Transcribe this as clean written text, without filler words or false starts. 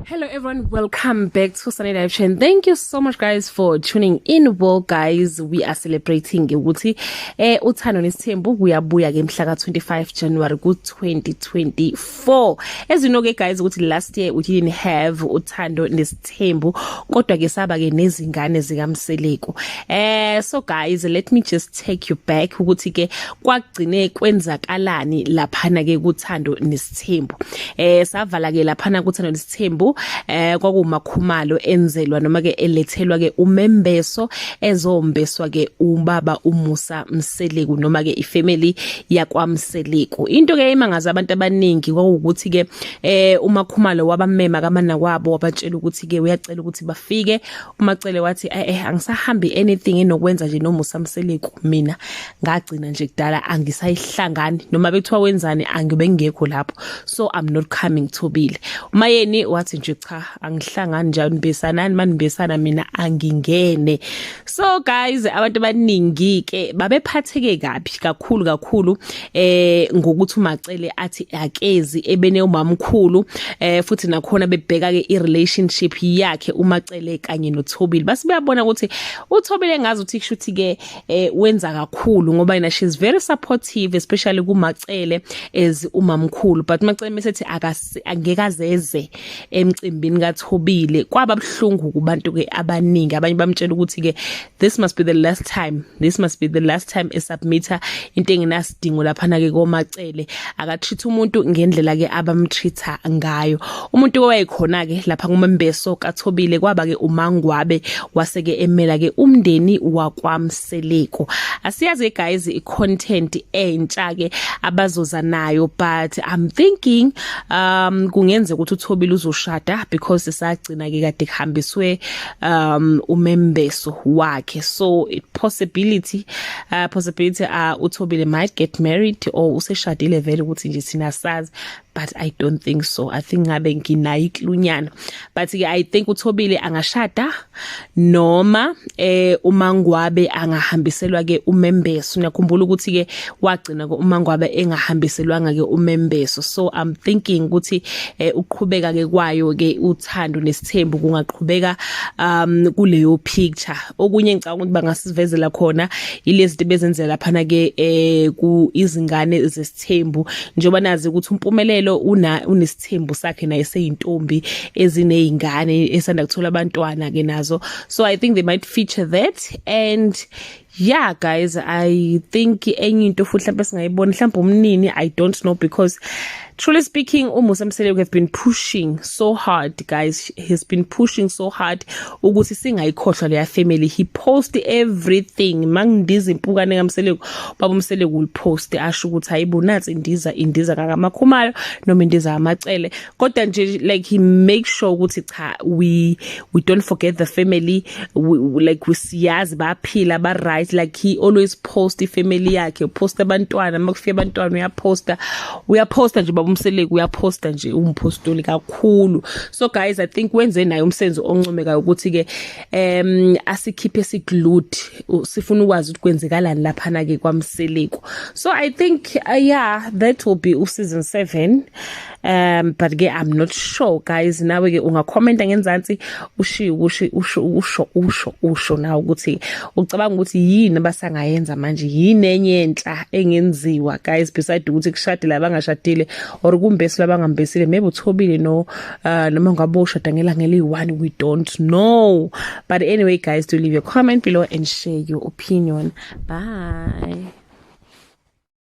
Hello everyone, welcome back to Sunday Live Chain. Thank you so much guys for tuning in. Well guys, we are celebrating ukuthi uthando nesithembu kuyabuya ke mhla ka-25 January ku-2024. As you know ke guys ukuthi last year we didn't have uthando nesithembu kodwa ke saba ke nezingane zikaMseleko. So guys, let me just take you back ukuthi ke kwagcine kwenzakalani laphana ke kuthando nesithembu. Savala ke laphana kuthando nesithembu kwaku Makhumalo enzelwa noma ke elethelwa ke umembeso ezombeswa ke ubaba uMusa Mseleku noma ke ifamily yakwaMseleko. Into ke imangaza abantu abaningi kwakuthi ke uMakhumalo wabamema kamana kwabo wabatshela ukuthi ke uyacela ukuthi bafike. Macele wathi angisahambi anything enokwenza nje noMusa Mseleku, mina ngagcina nje kudala angisayihlangani noma bethiwa wenzani angibe ngekho lapho, so I'm not coming to Bile. Mayeni wathi nje cha angihlangani njalo nibesanani manibesana mina angingene. So guys, abantu abaningi ke babephatheke kabi kakhulu ngokuthi uMacele athi akezi ebene umamkhulu futhi nakhona bebheka ke irelationship yakhe uMacele kanye noThobile. Base bayabona ukuthi uThobile engazi uthi kushuthi ke wenza kakhulu ngoba yena she's very supportive especially kuMacele as umamkhulu, but Macele mesethi angekazeze emcimbini kaThobile kwaba buhlungu kubantu ke abaningi. Abanye bamtshela ukuthi ke this must be the last time esubmita into engenasidingo laphana ke koMacele, akatreat umuntu ngendlela ke abamtreata ngayo. Umuntu owayekhona ke lapha ngumembeso kaThobile kwaba ke uMangwabe waseke emela ke umndeni wakwaMseleko. Asiyazi guys icontent entsha ke abazoza nayo, but I'm thinking kungenze ukuthi uThobile uzoshada because sagcina ke kade kuhambiswe umembeso wakhe, so possibility uThobile might get married or useshadile vele ukuthi nje sina sazi, but I don't think so. I think ngabe nginayo iklunyana, but ke I think uThobile angashada noma uMangwabe angahambiselwa ke umembeso. Ngiyakhumbula ukuthi ke wagcina ke uMangwabe engahambiselwanga ke umembeso, so I'm thinking ukuthi uqhubeka ke kwayo ke uthando nesithembu kungaqhubeka kuleyo picture. Okunye ngicabanga ukuthi bangasivezela khona ilezi bezenzela laphana ke ku izingane zesithembu njengoba nazi ukuthi umpumelelo unesithembu sakhe naye seyintombi ezinezingane esanda kuthola abantwana ke nazo, so I think they might feature that. And yeah guys, I think enye into futhi mhlawumbe singayibona mhlawumbe umnini, I don't know, because truly speaking uMusa Mseleko have been pushing so hard guys. He's been pushing so hard ukuthi singayikhohlwa leya family. He post everything. Mangidiza impukane kaMseleko, baba uMseleko will post asho ukuthi hayibonathi indiza kaMakhumalo noma indiza kaMacele, kodwa nje like he makes sure ukuthi cha we don't forget the family, like siyazi baphila ba right, like he always post ifamily yakhe, post abantwana makufika abantwana uyaposta nje uMseleko uyaposta nje umpostoli kakhulu. So guys, I think wenze nayo umsenzo oncomeka ukuthi ke asikhiphe siglued sifuna ukwazi ukuthi kwenzekalani laphana ke kwaMseleko. So I think yeah, that will be season 7. But again I'm not sure guys. Nawe ke ungakhomenta ngenzansi usho nawe ukuthi ucabanga ukuthi yini abasangayenza manje, yini enye enhla engenziwa guys beside ukuthi kushade labangashadile or kumbesi labangambesile, maybe uThobile noma ngabe ushada ngelanga eli1, we don't know. But anyway guys, do leave your comment below and share your opinion. Bye.